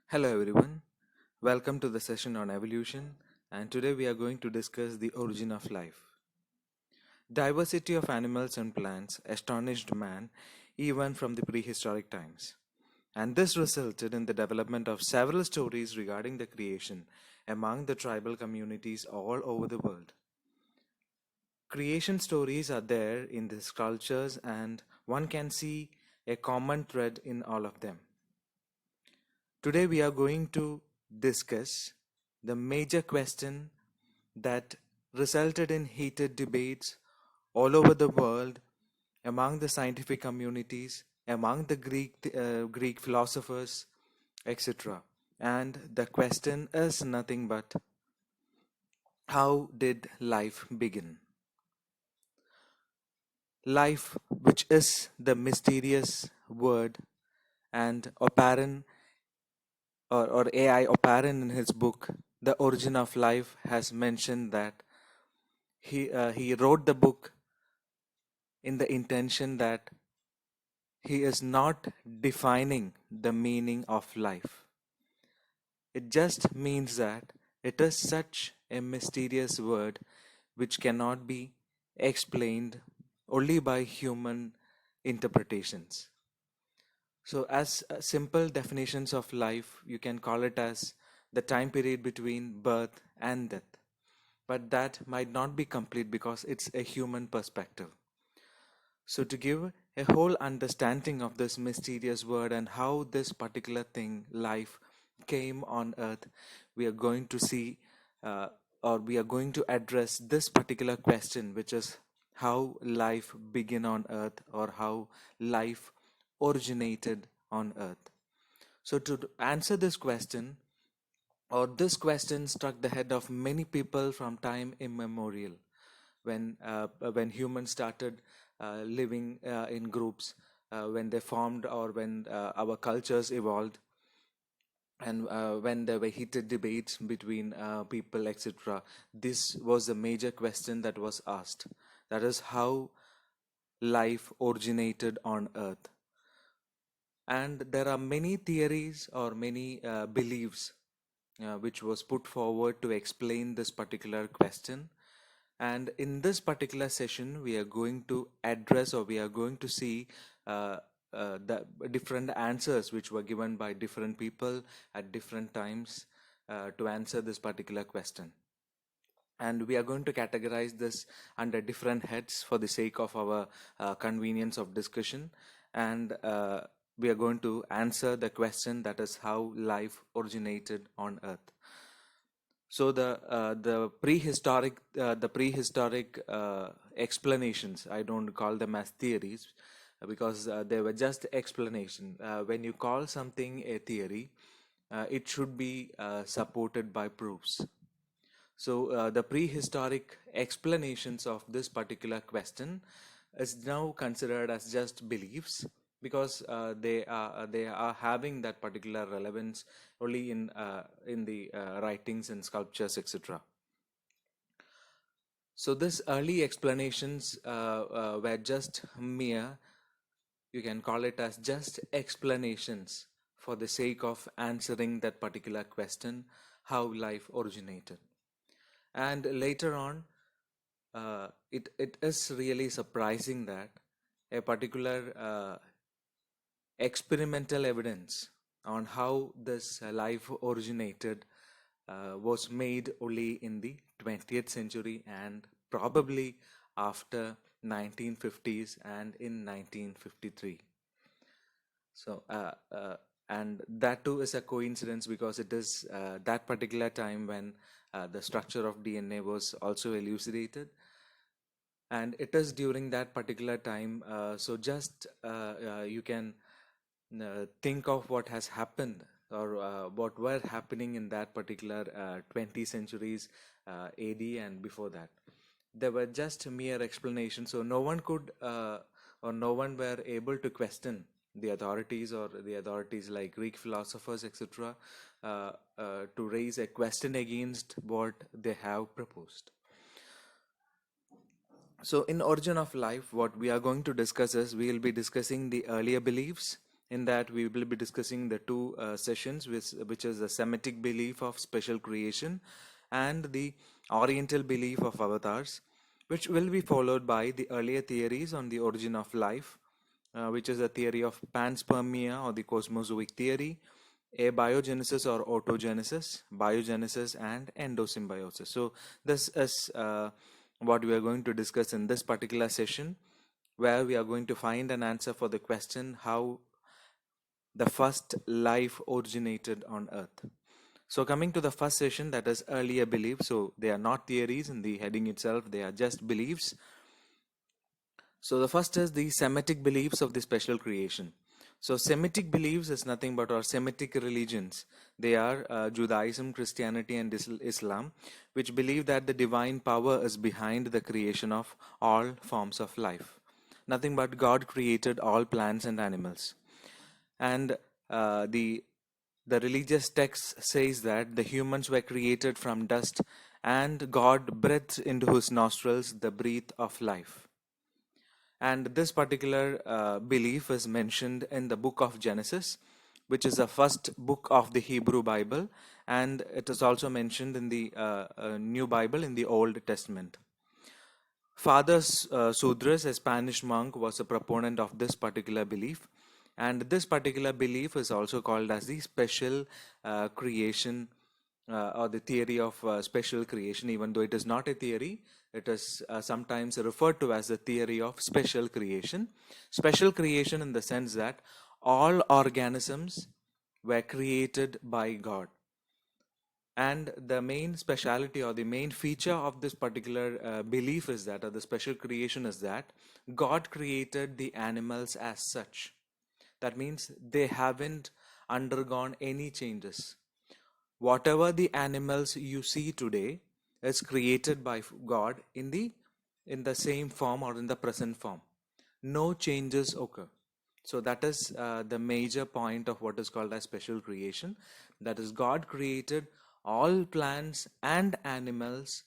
Hello everyone, welcome to the session on evolution, and today we are going to discuss the origin of life. Diversity of animals and plants astonished man even from the prehistoric times, and this resulted in the development of several stories regarding the creation among the tribal communities all over the world. Creation stories are there in these cultures, and one can see a common thread in all of them. Today, we are going to discuss the major question that resulted in heated debates all over the world among the scientific communities, among the Greek philosophers, etc. And the question is nothing but how did life begin? Life, which is the mysterious word, and or AI Oparin in his book, The Origin of Life, has mentioned that he wrote the book in the intention that he is not defining the meaning of life. It just means that it is such a mysterious word which cannot be explained only by human interpretations. So, as simple definitions of life, you can call it as the time period between birth and death. But that might not be complete because it's a human perspective. So, to give a whole understanding of this mysterious word and how this particular thing, life, came on earth, we are going to see or we are going to address this particular question, which is how life began on earth or how life originated on earth. So, to answer this question, or this question struck the head of many people from time immemorial when humans started living in groups, when they formed or when our cultures evolved, and when there were heated debates between people, etc. This was the major question that was asked. That is how life originated on earth. And there are many theories or many beliefs which was put forward to explain this particular question. And in this particular session, we are going to address or we are going to see the different answers which were given by different people at different times to answer this particular question. And we are going to categorize this under different heads for the sake of our convenience of discussion. And we are going to answer the question, that is how life originated on earth. So the prehistoric explanations, I don't call them as theories because they were just explanation. When you call something a theory, it should be supported by proofs. So the prehistoric explanations of this particular question is now considered as just beliefs because they are having that particular relevance only in the writings and sculptures, etc. So this early explanations were just mere, you can call it as just explanations for the sake of answering that particular question, how life originated. And later on, it is really surprising that a particular experimental evidence on how this life originated was made only in the 20th century and probably after 1950s and in 1953. So and that too is a coincidence because it is that particular time when the structure of DNA was also elucidated, and it is during that particular time. So just you can think of what has happened or what were happening in that particular 20 centuries AD and before that. There were just mere explanations, so no one could or no one were able to question the authorities or the authorities like Greek philosophers, etc., to raise a question against what they have proposed. So, in Origin of Life, what we are going to discuss is we will be discussing the earlier beliefs, In that, we will be discussing the two sessions, which is the Semitic belief of special creation and the Oriental belief of avatars, which will be followed by the earlier theories on the origin of life, which is a theory of panspermia or the cosmozoic theory, abiogenesis or autogenesis, biogenesis, and endosymbiosis. So, this is what we are going to discuss in this particular session, where we are going to find an answer for the question how the first life originated on earth. So, coming to the first session, that is earlier beliefs. So, they are not theories in the heading itself, they are just beliefs. So, the first is the Semitic beliefs of the special creation. So, Semitic beliefs is nothing but our Semitic religions. They are Judaism, Christianity, and Islam, which believe that the divine power is behind the creation of all forms of life. Nothing but God created all plants and animals. And the religious text says that the humans were created from dust, and God breathed into his nostrils the breath of life. And this particular belief is mentioned in the book of Genesis, which is the first book of the Hebrew Bible, and it is also mentioned in the New Bible in the Old Testament. Father Sudras, a Spanish monk, was a proponent of this particular belief, and this particular belief is also called as the special creation or the theory of special creation. Even though it is not a theory, it is sometimes referred to as the theory of special creation. Special creation in the sense that all organisms were created by God. And the main speciality or the main feature of this particular belief is that, or the special creation is that, God created the animals as such. That means they haven't undergone any changes. Whatever the animals you see today is created by God in the same form or in the present form. No changes occur. So that is the major point of what is called as special creation. That is, God created all plants and animals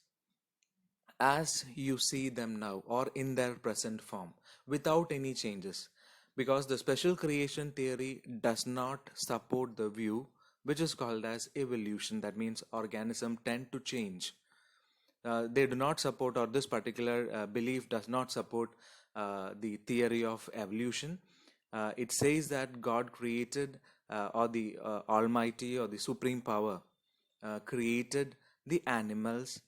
as you see them now or in their present form without any changes, because the special creation theory does not support the view which is called as evolution. That means organisms tend to change. They do not support, or this particular belief does not support the theory of evolution. It says that God created, or the Almighty or the Supreme Power created the animals,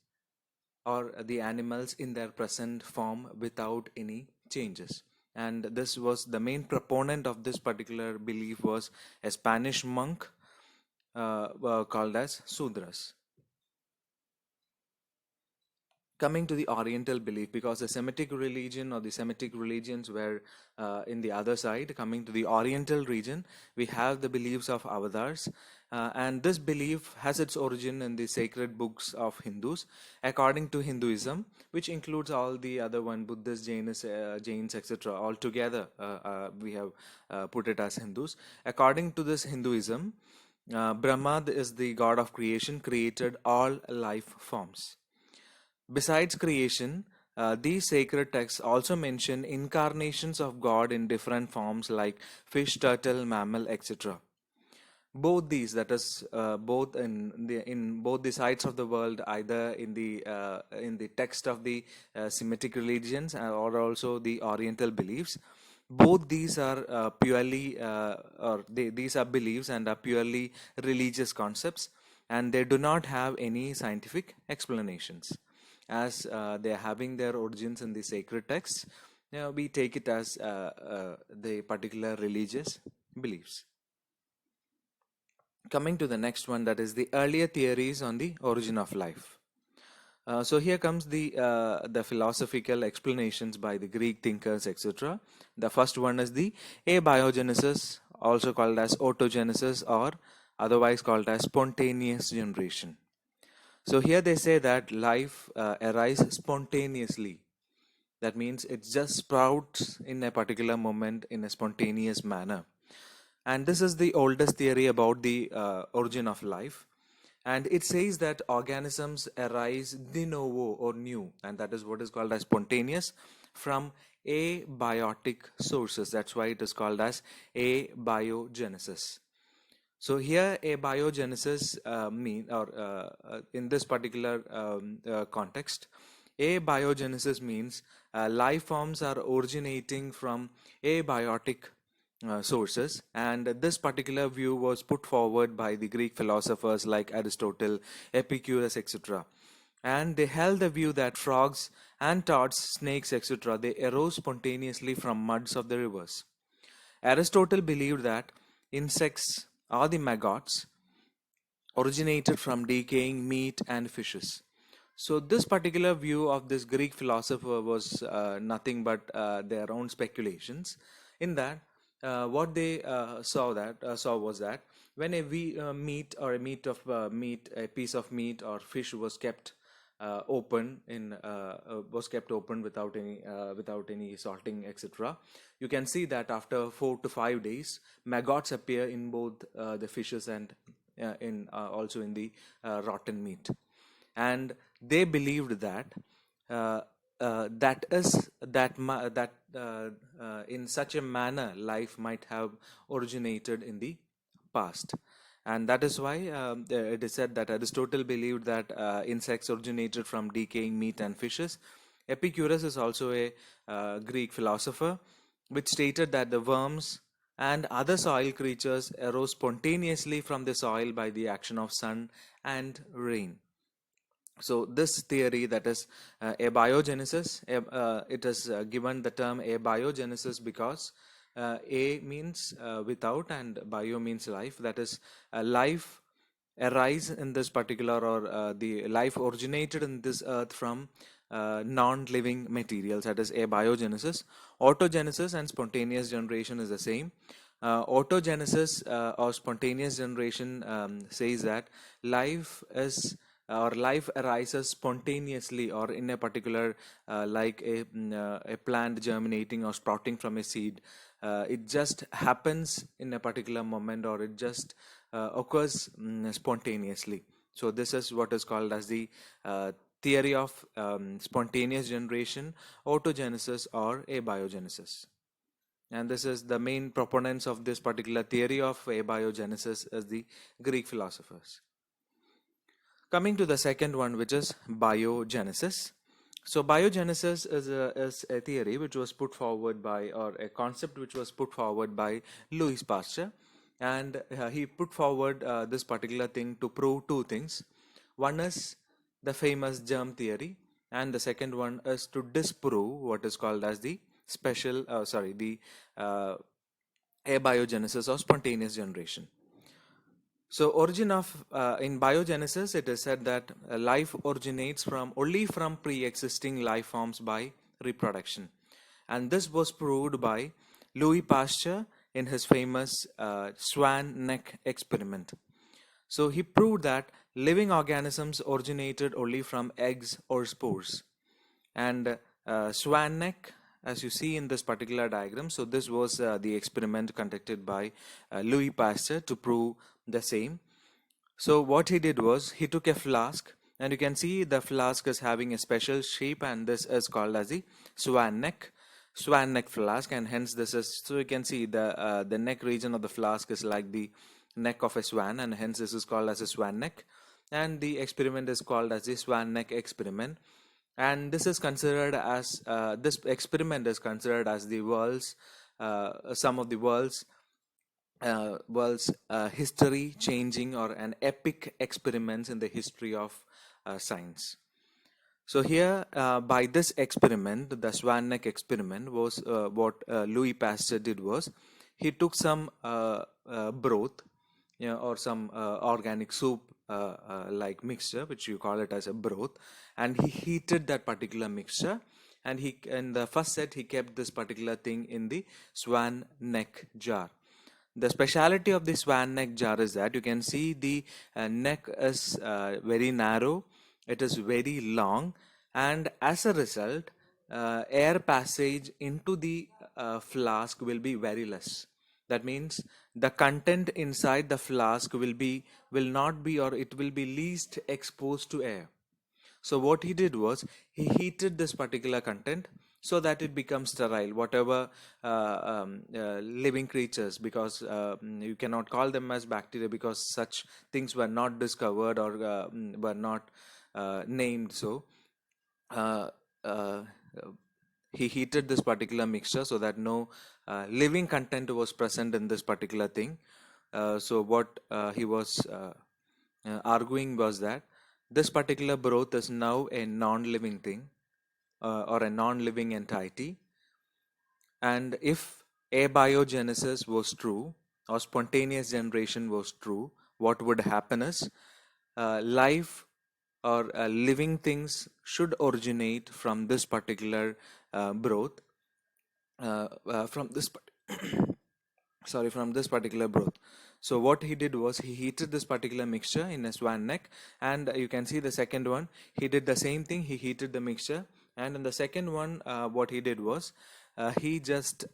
or the animals in their present form without any changes. And this was the main proponent of this particular belief was a Spanish monk called as Sudras. Coming to the Oriental belief, because the Semitic religion or the Semitic religions were in the other side. Coming to the Oriental region, we have the beliefs of avatars, and this belief has its origin in the sacred books of Hindus. According to Hinduism, which includes all the other one, Buddhists, Jains, etc., all together, we have put it as Hindus. According to this Hinduism, Brahma is the god of creation, created all life forms. Besides creation, these sacred texts also mention incarnations of God in different forms like fish, turtle, mammal, etc. Both these, that is, both in both the sides of the world, either in the text of the Semitic religions or also the Oriental beliefs, both these are purely, these are beliefs and are purely religious concepts, and they do not have any scientific explanations. As they are having their origins in the sacred texts, we take it as the particular religious beliefs. Coming to the next one, that is the earlier theories on the origin of life. So here comes the philosophical explanations by the Greek thinkers, etc. The first one is the abiogenesis, also called as autogenesis or otherwise called as spontaneous generation. So here they say that life arises spontaneously. That means it just sprouts in a particular moment in a spontaneous manner. And this is the oldest theory about the origin of life. And it says that organisms arise de novo or new, and that is what is called as spontaneous, from abiotic sources. That's why it is called as abiogenesis. So here abiogenesis in this particular context, abiogenesis means life forms are originating from abiotic sources, and this particular view was put forward by the Greek philosophers like Aristotle, Epicurus, etc. And they held the view that frogs and toads, snakes, etc., they arose spontaneously from muds of the rivers. Aristotle believed that insects or the maggots originated from decaying meat and fishes. So this particular view of this Greek philosopher was nothing but their own speculations. In that, what they saw was that when meat or a piece of meat or fish was kept was kept open without any salting, etc. You can see that after 4 to 5 days, maggots appear in both the fishes and in also in the rotten meat, and they believed that uh, that is that ma- that in such a manner life might have originated in the past. And that is why it is said that Aristotle believed that insects originated from decaying meat and fishes. Epicurus is also a Greek philosopher, which stated that the worms and other soil creatures arose spontaneously from the soil by the action of sun and rain. So this theory, that is abiogenesis, it is given the term abiogenesis because a means without and bio means life. That is, life arise in this particular, or the life originated in this earth from non-living materials. That is abiogenesis. Autogenesis and spontaneous generation is the same. Autogenesis or spontaneous generation says that life is or life arises spontaneously or in a particular like a plant germinating or sprouting from a seed. It just happens in a particular moment, or it just occurs spontaneously. So this is what is called as the theory of spontaneous generation, autogenesis, or abiogenesis. And this is the main proponents of this particular theory of abiogenesis as the Greek philosophers. Coming to the second one, which is biogenesis. So biogenesis is a theory which was put forward by, or a concept which was put forward by Louis Pasteur. And he put forward this particular thing to prove two things. One is the famous germ theory, and the second one is to disprove what is called as the uh, abiogenesis or spontaneous generation. So, origin of in biogenesis, it is said that life originates from only from pre-existing life forms by reproduction, and this was proved by Louis Pasteur in his famous swan neck experiment. So he proved that living organisms originated only from eggs or spores, and swan neck, as you see in this particular diagram. So this was the experiment conducted by Louis Pasteur to prove the same. So what he did was he took a flask, and you can see the flask is having a special shape, and this is called as the swan neck flask, and hence this is, so you can see the neck region of the flask is like the neck of a swan, and hence this is called as a swan neck, and the experiment is called as the swan neck experiment. And this is considered as this experiment is considered as the world's some of the world's history changing or an epic experiments in the history of science. So here, by this experiment, the swan neck experiment was what Louis Pasteur did was he took some broth, or some organic soup like mixture, which you call it as a broth, and he heated that particular mixture. And he, in the first set, he kept this particular thing in the swan neck jar. The speciality of the swan neck jar is that you can see the neck is very narrow, it is very long, and as a result, air passage into the flask will be very less. That means the content inside the flask will not be, or it will be least exposed to air. So what he did was he heated this particular content, so that it becomes sterile, whatever living creatures, because you cannot call them as bacteria because such things were not discovered or were not named. So uh, uh, he heated this particular mixture so that no living content was present in this particular thing. So what he was arguing was that this particular broth is now a non-living thing, or a non-living entity, and if abiogenesis was true, or spontaneous generation was true, what would happen is life or living things should originate from this particular broth, from this from this particular broth. So what he did was he heated this particular mixture in a swan neck, and you can see the second one, he did the same thing. He heated the mixture, and in the second one, what he did was he just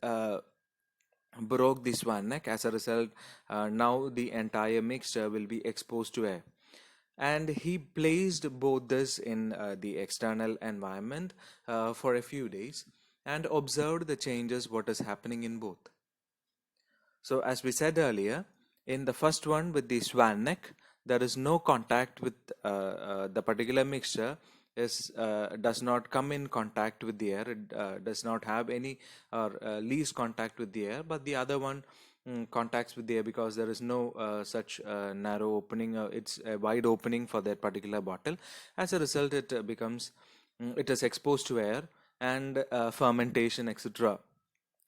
broke the swan neck. As a result, now the entire mixture will be exposed to air, and he placed both this in the external environment for a few days and observed the changes what is happening in both. So as we said earlier, in the first one with the swan neck, there is no contact with the particular mixture, does not come in contact with the air. It does not have any or least contact with the air. But the other one contacts with the air because there is no such narrow opening. It's a wide opening for that particular bottle. As a result, it is exposed to air and fermentation, etc.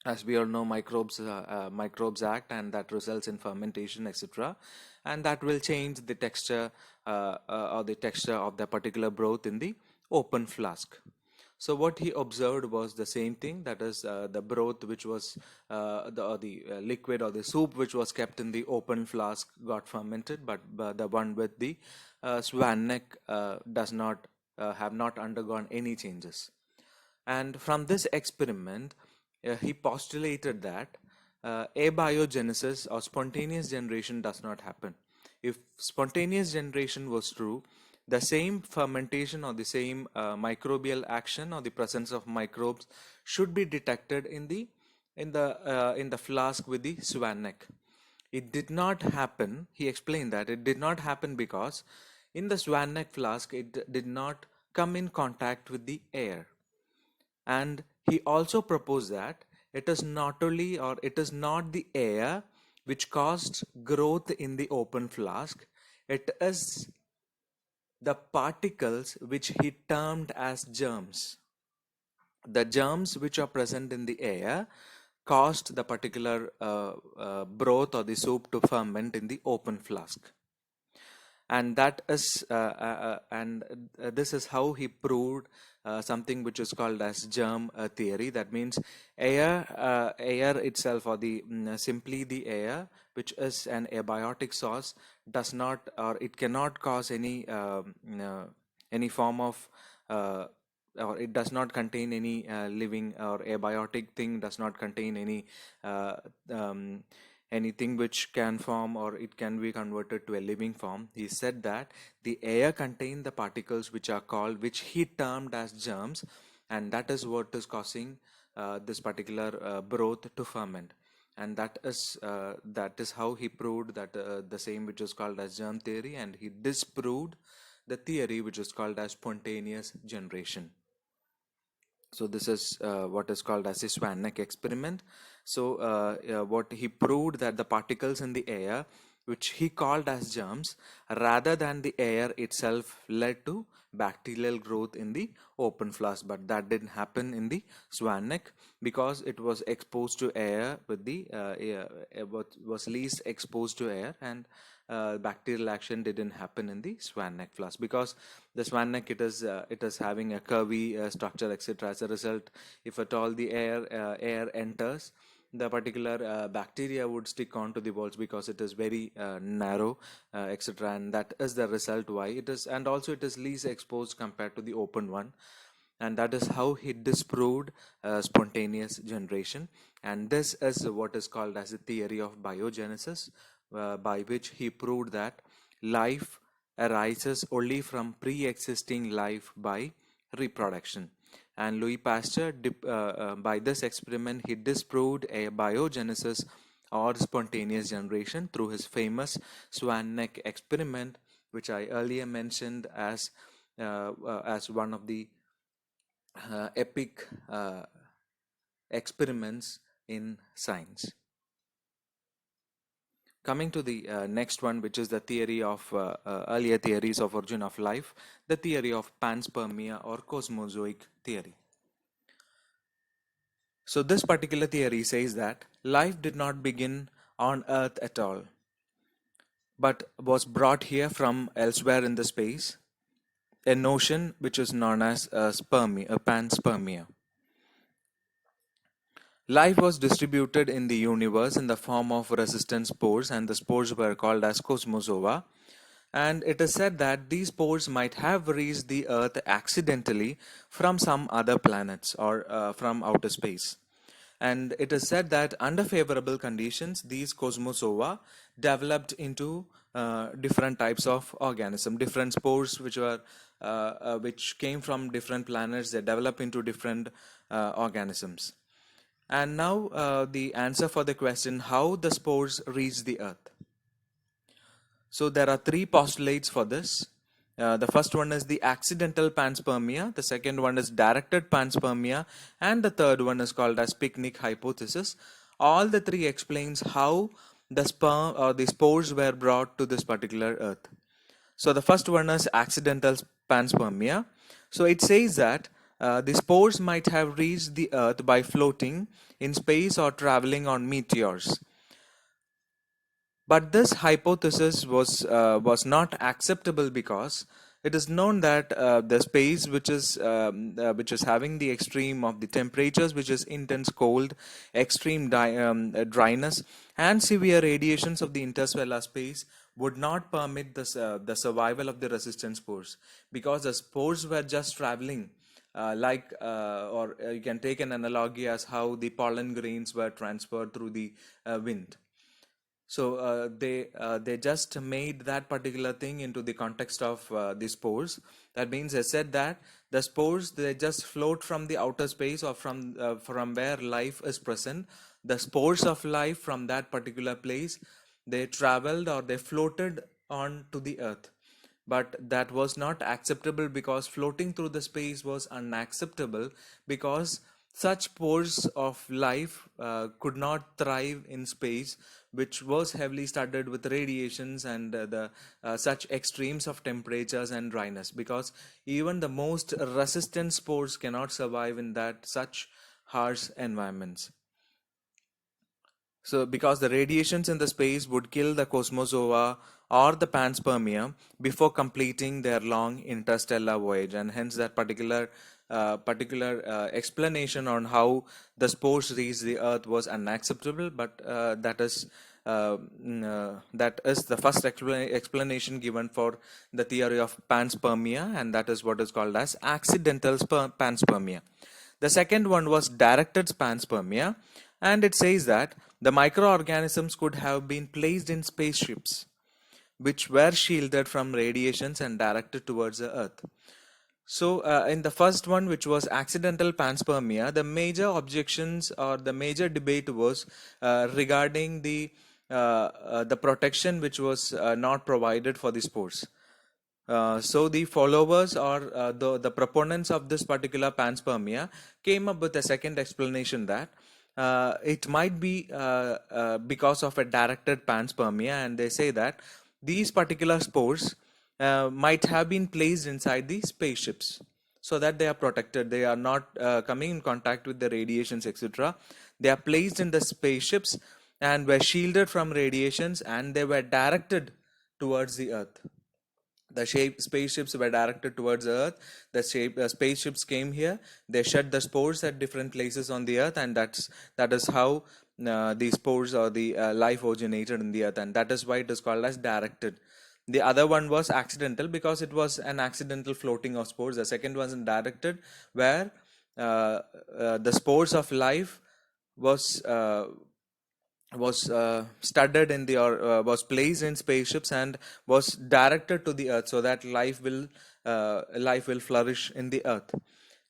As we all know, microbes act, and that results in fermentation, etc., and that will change the texture or the texture of the particular broth in the open flask. So what he observed was the same thing, that is the broth which was the liquid or the soup which was kept in the open flask got fermented, but the one with the swan neck does not have not undergone any changes. And from this experiment, he postulated that abiogenesis or spontaneous generation does not happen. If spontaneous generation was true, the same fermentation or the same microbial action or the presence of microbes should be detected in the flask with the swan neck. It did not happen. He explained that it did not happen because in the swan neck flask it did not come in contact with the air. And he also proposed that it is not only, or it is not the air which caused growth in the open flask, it is the particles which he termed as germs. The germs which are present in the air caused the particular broth or the soup to ferment in the open flask. And that is this is how he proved something which is called as germ theory. That means air itself, or the simply the air, which is an abiotic source, does not, or it cannot cause any form of or it does not contain any living, or abiotic thing does not contain uh, um, anything which can form or it can be converted to a living form. He said that the air contained the particles which he termed as germs, and that is what is causing this particular broth to ferment. And that is how he proved that the same which is called as germ theory, and he disproved the theory which is called as spontaneous generation. So this is what is called as a swan neck experiment. So what he proved, that the particles in the air which he called as germs, rather than the air itself, led to bacterial growth in the open flask. But that didn't happen in the swan neck because it was exposed to air with the was least exposed to air, and bacterial action didn't happen in the swan neck flask because the swan neck, it is having a curvy structure, etc. As a result, if at all the air enters, the particular bacteria would stick onto the walls because it is very narrow, etc. And that is the result why it is, and also it is least exposed compared to the open one. And that is how he disproved spontaneous generation. And this is what is called as the theory of biogenesis, by which he proved that life arises only from pre-existing life by reproduction. And Louis Pasteur, by this experiment, he disproved a biogenesis or spontaneous generation through his famous swan neck experiment, which I earlier mentioned as one of the epic experiments in science. Coming to the next one, which is the theory of earlier theories of origin of life, the theory of panspermia or cosmozoic theory. So this particular theory says that life did not begin on Earth at all, but was brought here from elsewhere in the space, a notion which is known as panspermia. Life was distributed in the universe in the form of resistant spores, and the spores were called as cosmozoa. And it is said that these spores might have reached the Earth accidentally from some other planets or from outer space. And it is said that under favorable conditions, these cosmozoa developed into different types of organism, different spores which came from different planets. They develop into different organisms. And now the answer for the question, how the spores reach the Earth. So there are three postulates for this. The first one is the accidental panspermia, the second one is directed panspermia, and the third one is called as picnic hypothesis. All the three explains how the sperm or the spores were brought to this particular Earth. So the first one is accidental panspermia. So it says that the spores might have reached the Earth by floating in space or traveling on meteors. But this hypothesis was not acceptable because it is known that the space which is having the extreme of the temperatures, which is intense cold, extreme dryness, and severe radiations of the interstellar space, would not permit the survival of the resistant spores, because the spores were just traveling or you can take an analogy as how the pollen grains were transferred through the wind. So they just made that particular thing into the context of the spores. That means they said that the spores, they just float from the outer space or from where life is present. The spores of life from that particular place, they traveled or they floated on to the Earth. But that was not acceptable because floating through the space was unacceptable, because such pores of life could not thrive in space, which was heavily studded with radiations and the such extremes of temperatures and dryness, because even the most resistant spores cannot survive in that such harsh environments. So, because the radiations in the space would kill the cosmozoa or the panspermia before completing their long interstellar voyage, and hence that particular explanation on how the spores reach the Earth was unacceptable. But that is the first explanation given for the theory of panspermia, and that is what is called as accidental panspermia. The second one was directed panspermia, and it says that the microorganisms could have been placed in spaceships which were shielded from radiations and directed towards the Earth. So, in the first one, which was accidental panspermia, the major objections or the major debate was regarding the protection which was not provided for the spores. So the followers or the proponents of this particular panspermia came up with a second explanation that it might be because of a directed panspermia, and they say that these particular spores might have been placed inside the spaceships so that they are protected. They are not coming in contact with the radiations, etc. They are placed in the spaceships and were shielded from radiations, and they were directed towards the Earth. The spaceships were directed towards Earth. The spaceships came here. They shed the spores at different places on the Earth, and that is how the spores or the life originated in the Earth, and that is why it is called as directed. The other one was accidental because it was an accidental floating of spores. The second one was directed, where the spores of life was studded in the or was placed in spaceships and was directed to the Earth so that life will flourish in the Earth.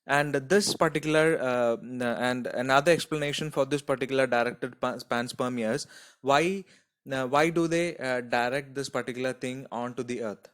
And this particular and another explanation for this particular directed panspermia is why do they direct this particular thing onto the earth,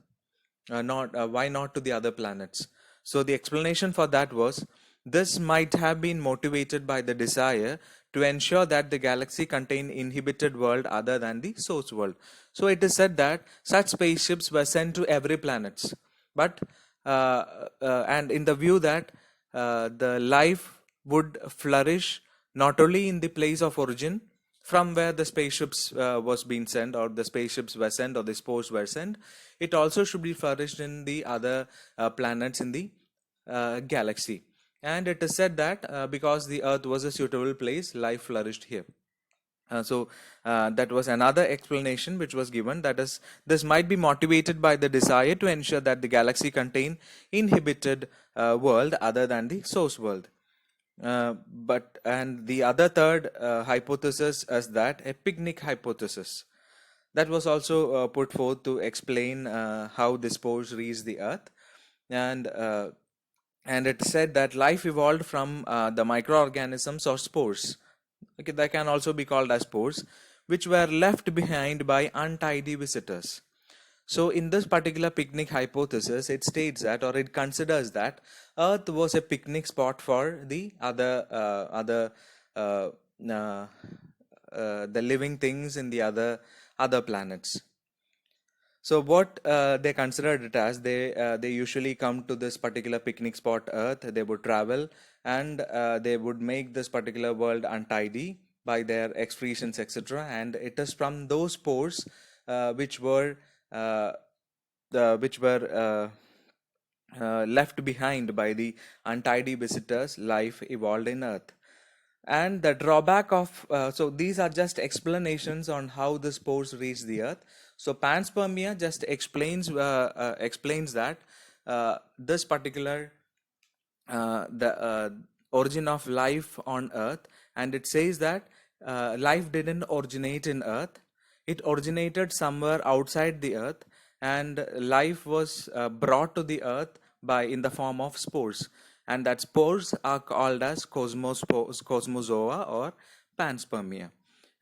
not why not to the other planets? So the explanation for that was this might have been motivated by the desire to ensure that the galaxy contain inhabited world other than the source world. So it is said that such spaceships were sent to every planets, but and in the view that the life would flourish not only in the place of origin from where the spaceships was being sent, or the spaceships were sent, or the spores were sent, it also should be flourished in the other planets in the galaxy. And it is said that because the earth was a suitable place, life flourished here. So that was another explanation which was given, that is, this might be motivated by the desire to ensure that the galaxy contain inhabited world other than the source world. But and the other third hypothesis is that a picnic hypothesis that was also put forth to explain how the spores reach the earth. And uh, and it said that life evolved from the microorganisms or spores. Okay, that can also be called as spores, which were left behind by untidy visitors. So, in this particular picnic hypothesis, it states that, or it considers that, Earth was a picnic spot for the other uh, uh, the living things in the other planets. So what they considered it as, they usually come to this particular picnic spot Earth. They would travel, and they would make this particular world untidy by their excretions, etc. And it is from those spores which were uh, left behind by the untidy visitors, life evolved in Earth. And the drawback of so these are just explanations on how the spores reach the earth. So panspermia just explains that this particular the origin of life on earth, and it says that life didn't originate in earth, it originated somewhere outside the earth, and life was brought to the earth by in the form of spores, and that spores are called as cosmozoa or panspermia.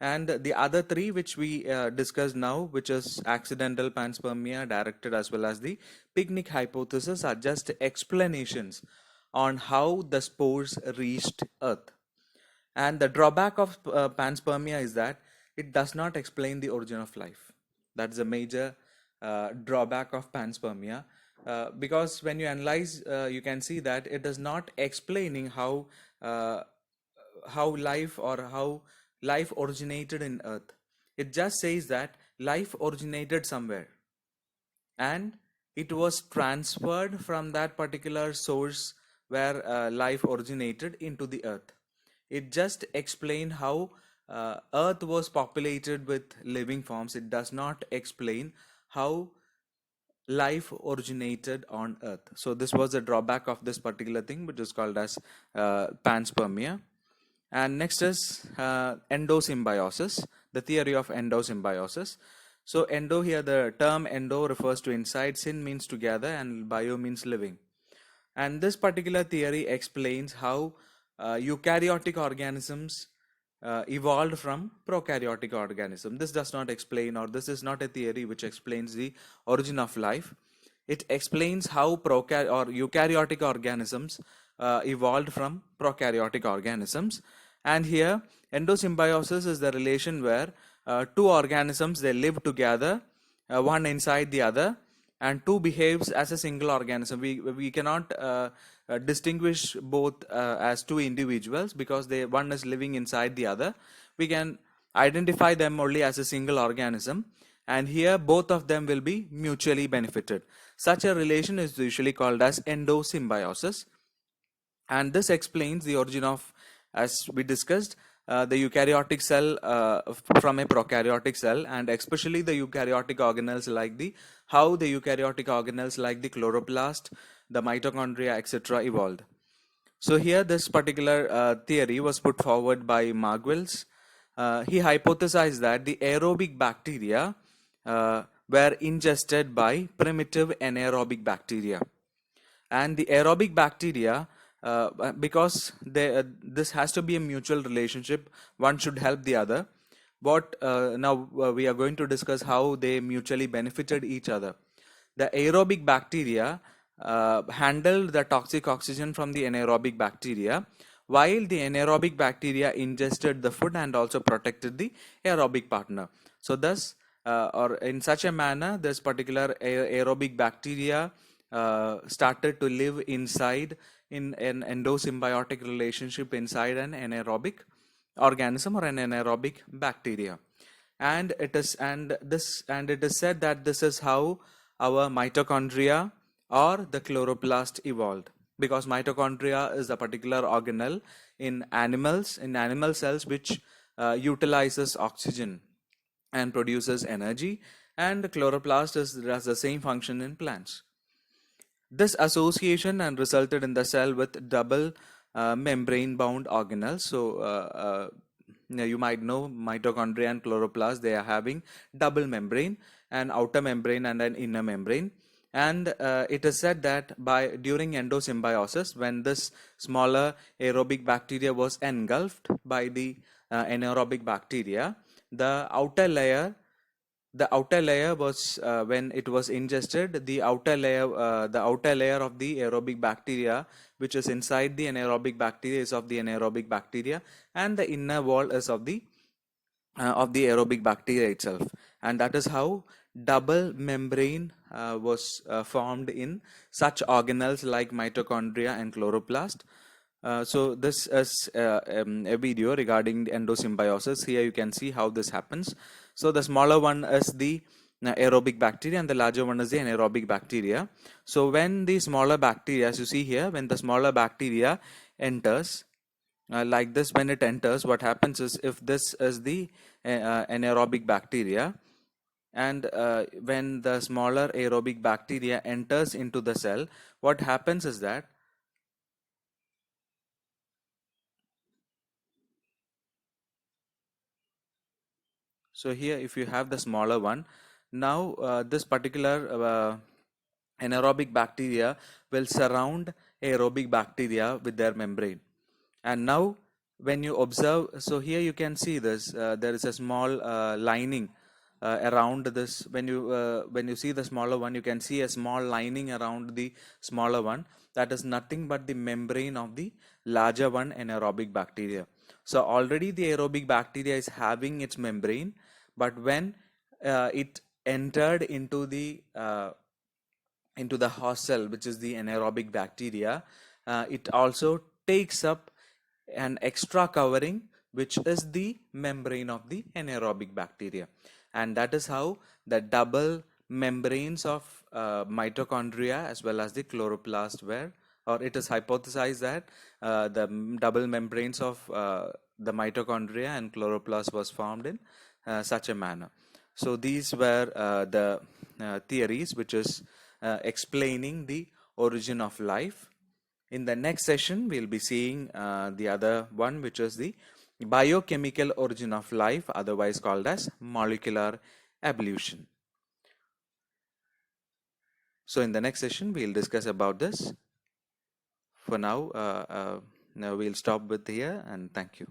And the other three which we discussed now, which is accidental panspermia, directed, as well as the picnic hypothesis, are just explanations on how the spores reached earth. And the drawback of panspermia is that it does not explain the origin of life. That's a major drawback of panspermia, because when you analyze, you can see that it is not explaining how life, or how life originated in earth. It just says that life originated somewhere, and it was transferred from that particular source where life originated into the earth. It just explained how earth was populated with living forms. It does not explain how life originated on earth. So this was the drawback of this particular thing, which is called as panspermia. And next is endosymbiosis, the theory of endosymbiosis. So endo, here the term endo refers to inside, syn means together, and bio means living. And this particular theory explains how eukaryotic organisms evolved from prokaryotic organisms. This does not explain, or this is not a theory which explains the origin of life. It explains how eukaryotic organisms evolved from prokaryotic organisms. And here, endosymbiosis is the relation where two organisms, they live together, one inside the other, and two behaves as a single organism. We cannot distinguish both as two individuals, because one is living inside the other. We can identify them only as a single organism, and here both of them will be mutually benefited. Such a relation is usually called as endosymbiosis, and this explains the origin of, as we discussed, the eukaryotic cell from a prokaryotic cell, and especially the eukaryotic organelles like the how the eukaryotic organelles like the chloroplast, the mitochondria, etc. evolved. So here this particular theory was put forward by Margwells. He hypothesized that the aerobic bacteria were ingested by primitive anaerobic bacteria, and the aerobic bacteria because this has to be a mutual relationship. One should help the other. What now we are going to discuss how they mutually benefited each other. The aerobic bacteria handled the toxic oxygen from the anaerobic bacteria, while the anaerobic bacteria ingested the food and also protected the aerobic partner. So thus, or in such a manner, this particular aerobic bacteria started to live inside in an endosymbiotic relationship inside an anaerobic organism or an anaerobic bacteria. And it is said that this is how our mitochondria or the chloroplast evolved, because mitochondria is a particular organelle in animal cells which utilizes oxygen and produces energy, and the chloroplast does the same function in plants. This association and resulted in the cell with double membrane bound organelles. So now you might know mitochondria and chloroplast, they are having double membrane, an outer membrane and an inner membrane. And it is said that during endosymbiosis, when this smaller aerobic bacteria was engulfed by the anaerobic bacteria, the outer layer was when it was ingested, the outer layer of the aerobic bacteria which is inside the anaerobic bacteria is of the anaerobic bacteria, and the inner wall is of the aerobic bacteria itself. And that is how double membrane was formed in such organelles like mitochondria and chloroplast. So this is a video regarding endosymbiosis. Here you can see how this happens. So the smaller one is the aerobic bacteria and the larger one is the anaerobic bacteria. So when the smaller bacteria, as you see here, when the smaller bacteria enters, like this, when it enters, what happens is, if this is the anaerobic bacteria, and when the smaller aerobic bacteria enters into the cell, what happens is that so here if you have the smaller one, now this particular anaerobic bacteria will surround aerobic bacteria with their membrane. And now when you observe, so here you can see this, there is a small lining around this. When you see the smaller one, you can see a small lining around the smaller one. That is nothing but the membrane of the larger one, anaerobic bacteria. So already the aerobic bacteria is having its membrane, but when it entered into the host cell, which is the anaerobic bacteria, it also takes up an extra covering, which is the membrane of the anaerobic bacteria. And that is how the double membranes of mitochondria as well as the chloroplast were, or it is hypothesized that the double membranes of the mitochondria and chloroplast was formed in such a manner. So these were the theories which is explaining the origin of life. In the next session, we'll be seeing the other one, which is the biochemical origin of life, otherwise called as molecular evolution. So in the next session, we'll discuss about this. For now, we'll stop with here, and thank you.